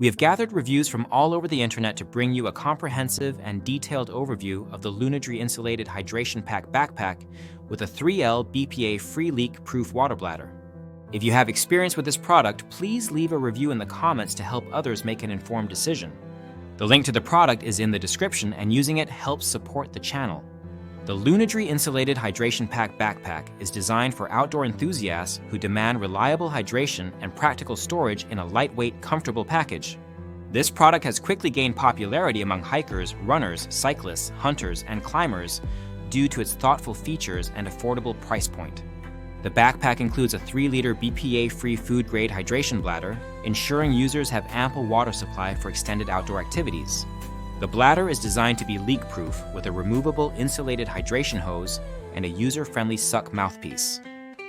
We have gathered reviews from all over the internet to bring you a comprehensive and detailed overview of the Lunidry Insulated Hydration Pack backpack with a 3L BPA free leak-proof water bladder. If you have experience with this product, please leave a review in the comments to help others make an informed decision. The link to the product is in the description, and using it helps support the channel. The Lunidry Insulated Hydration Pack backpack is designed for outdoor enthusiasts who demand reliable hydration and practical storage in a lightweight, comfortable package. This product has quickly gained popularity among hikers, runners, cyclists, hunters, and climbers due to its thoughtful features and affordable price point. The backpack includes a 3-liter BPA-free food-grade hydration bladder, ensuring users have ample water supply for extended outdoor activities. The bladder is designed to be leak-proof with a removable insulated hydration hose and a user-friendly suck mouthpiece.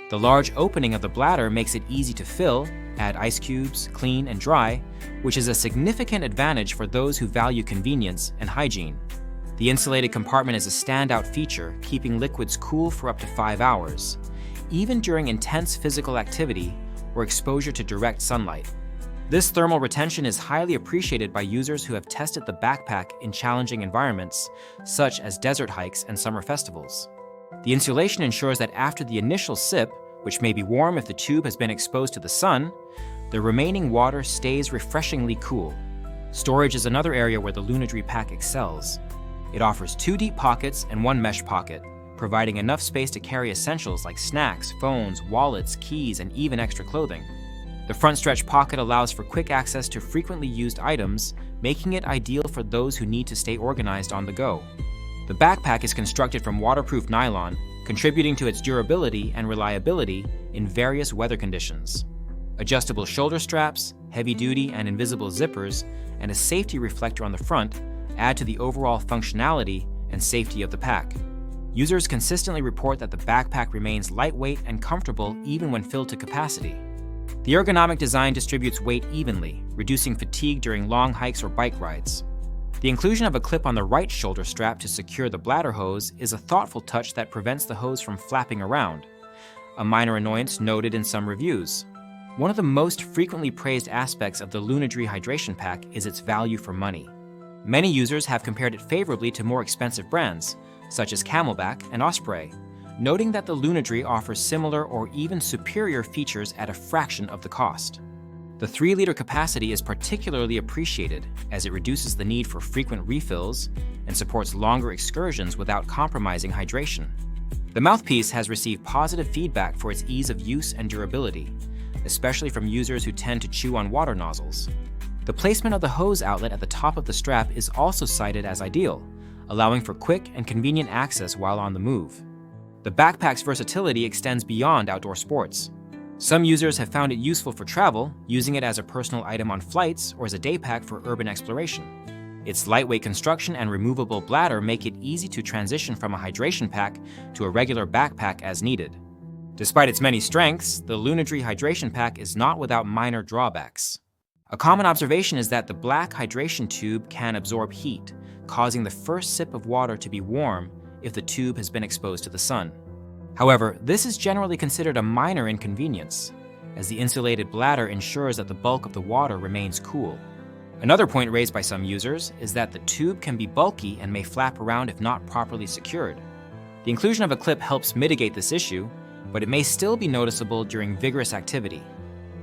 The large opening of the bladder makes it easy to fill, add ice cubes, clean, and dry, which is a significant advantage for those who value convenience and hygiene. The insulated compartment is a standout feature, keeping liquids cool for up to 5 hours, even during intense physical activity or exposure to direct sunlight. This thermal retention is highly appreciated by users who have tested the backpack in challenging environments, such as desert hikes and summer festivals. The insulation ensures that after the initial sip, which may be warm if the tube has been exposed to the sun, the remaining water stays refreshingly cool. Storage is another area where the Lunidry pack excels. It offers 2 deep pockets and 1 mesh pocket, providing enough space to carry essentials like snacks, phones, wallets, keys, and even extra clothing. The front stretch pocket allows for quick access to frequently used items, making it ideal for those who need to stay organized on the go. The backpack is constructed from waterproof nylon, contributing to its durability and reliability in various weather conditions. Adjustable shoulder straps, heavy-duty and invisible zippers, and a safety reflector on the front add to the overall functionality and safety of the pack. Users consistently report that the backpack remains lightweight and comfortable even when filled to capacity. The ergonomic design distributes weight evenly, reducing fatigue during long hikes or bike rides. The inclusion of a clip on the right shoulder strap to secure the bladder hose is a thoughtful touch that prevents the hose from flapping around, a minor annoyance noted in some reviews. One of the most frequently praised aspects of the Lunidry Hydration Pack is its value for money. Many users have compared it favorably to more expensive brands, such as Camelback and Osprey, noting that the Lunidry offers similar or even superior features at a fraction of the cost. The 3-liter capacity is particularly appreciated as it reduces the need for frequent refills and supports longer excursions without compromising hydration. The mouthpiece has received positive feedback for its ease of use and durability, especially from users who tend to chew on water nozzles. The placement of the hose outlet at the top of the strap is also cited as ideal, allowing for quick and convenient access while on the move. The backpack's versatility extends beyond outdoor sports. Some users have found it useful for travel, using it as a personal item on flights or as a day pack for urban exploration. Its lightweight construction and removable bladder make it easy to transition from a hydration pack to a regular backpack as needed. Despite its many strengths, the Lunidry Hydration Pack is not without minor drawbacks. A common observation is that the black hydration tube can absorb heat, causing the first sip of water to be warm if the tube has been exposed to the sun. However, this is generally considered a minor inconvenience, as the insulated bladder ensures that the bulk of the water remains cool. Another point raised by some users is that the tube can be bulky and may flap around if not properly secured. The inclusion of a clip helps mitigate this issue, but it may still be noticeable during vigorous activity.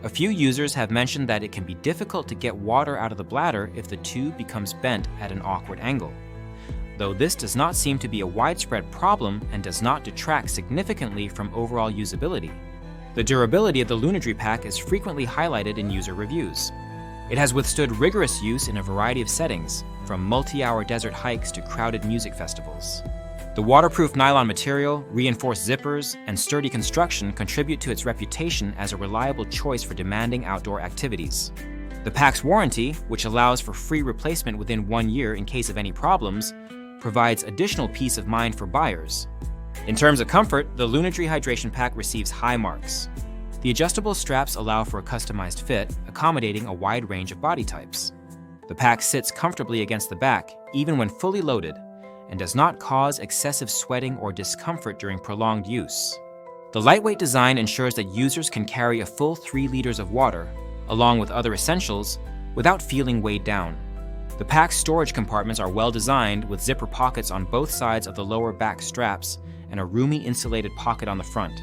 A few users have mentioned that it can be difficult to get water out of the bladder if the tube becomes bent at an awkward angle. Though this does not seem to be a widespread problem and does not detract significantly from overall usability. The durability of the Lunidry pack is frequently highlighted in user reviews. It has withstood rigorous use in a variety of settings, from multi-hour desert hikes to crowded music festivals. The waterproof nylon material, reinforced zippers, and sturdy construction contribute to its reputation as a reliable choice for demanding outdoor activities. The pack's warranty, which allows for free replacement within 1 year in case of any problems, provides additional peace of mind for buyers. In terms of comfort, the Lunidry Hydration Pack receives high marks. The adjustable straps allow for a customized fit, accommodating a wide range of body types. The pack sits comfortably against the back, even when fully loaded, and does not cause excessive sweating or discomfort during prolonged use. The lightweight design ensures that users can carry a full 3 liters of water, along with other essentials, without feeling weighed down. The pack's storage compartments are well designed with zipper pockets on both sides of the lower back straps and a roomy insulated pocket on the front.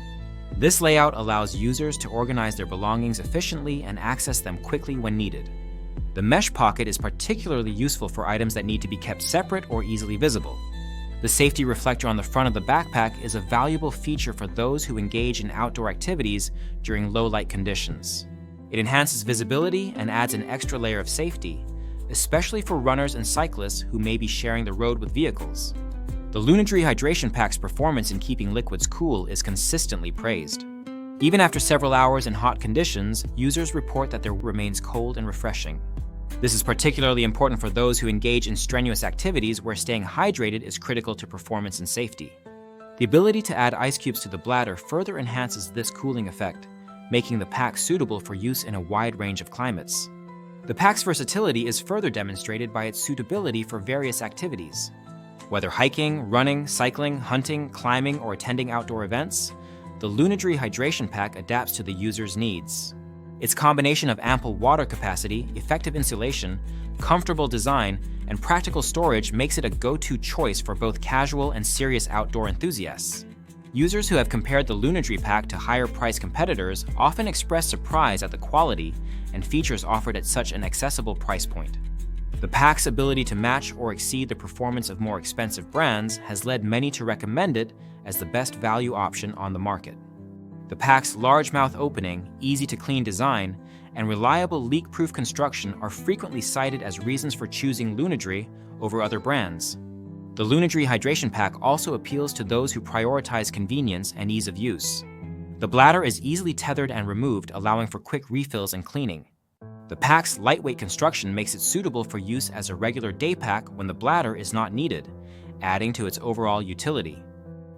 This layout allows users to organize their belongings efficiently and access them quickly when needed. The mesh pocket is particularly useful for items that need to be kept separate or easily visible. The safety reflector on the front of the backpack is a valuable feature for those who engage in outdoor activities during low-light conditions. It enhances visibility and adds an extra layer of safety, especially for runners and cyclists who may be sharing the road with vehicles. The Lunidry Hydration Pack's performance in keeping liquids cool is consistently praised. Even after several hours in hot conditions, users report that there remains cold and refreshing. This is particularly important for those who engage in strenuous activities where staying hydrated is critical to performance and safety. The ability to add ice cubes to the bladder further enhances this cooling effect, making the pack suitable for use in a wide range of climates. The pack's versatility is further demonstrated by its suitability for various activities. Whether hiking, running, cycling, hunting, climbing, or attending outdoor events, the Lunidry Hydration Pack adapts to the user's needs. Its combination of ample water capacity, effective insulation, comfortable design, and practical storage makes it a go-to choice for both casual and serious outdoor enthusiasts. Users who have compared the Lunidry Pack to higher-priced competitors often express surprise at the quality and features offered at such an accessible price point. The pack's ability to match or exceed the performance of more expensive brands has led many to recommend it as the best value option on the market. The pack's large mouth opening, easy-to-clean design, and reliable leak-proof construction are frequently cited as reasons for choosing Lunidry over other brands. The Lunidry Hydration Pack also appeals to those who prioritize convenience and ease of use. The bladder is easily tethered and removed, allowing for quick refills and cleaning. The pack's lightweight construction makes it suitable for use as a regular day pack when the bladder is not needed, adding to its overall utility.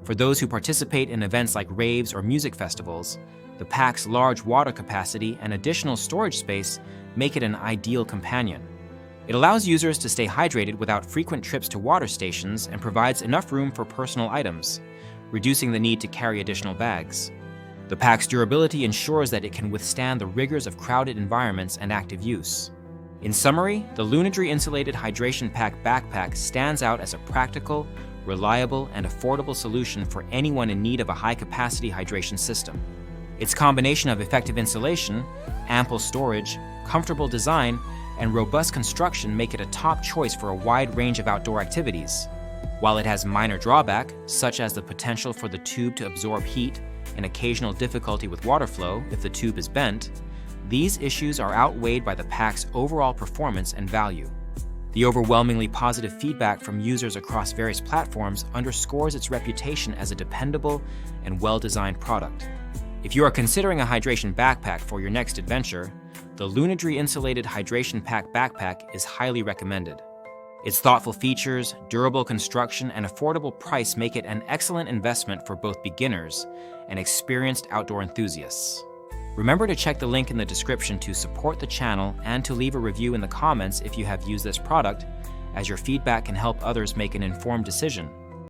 For those who participate in events like raves or music festivals, the pack's large water capacity and additional storage space make it an ideal companion. It allows users to stay hydrated without frequent trips to water stations and provides enough room for personal items, reducing the need to carry additional bags. The pack's durability ensures that it can withstand the rigors of crowded environments and active use. In summary, the Lunidry Insulated Hydration Pack backpack stands out as a practical, reliable, and affordable solution for anyone in need of a high-capacity hydration system. Its combination of effective insulation, ample storage, comfortable design, and robust construction make it a top choice for a wide range of outdoor activities. While it has minor drawback, such as the potential for the tube to absorb heat and occasional difficulty with water flow if the tube is bent, these issues are outweighed by the pack's overall performance and value. The overwhelmingly positive feedback from users across various platforms underscores its reputation as a dependable and well-designed product. If you are considering a hydration backpack for your next adventure, the Lunidry Insulated Hydration Pack backpack is highly recommended. Its thoughtful features, durable construction, and affordable price make it an excellent investment for both beginners and experienced outdoor enthusiasts. Remember to check the link in the description to support the channel and to leave a review in the comments if you have used this product, as your feedback can help others make an informed decision.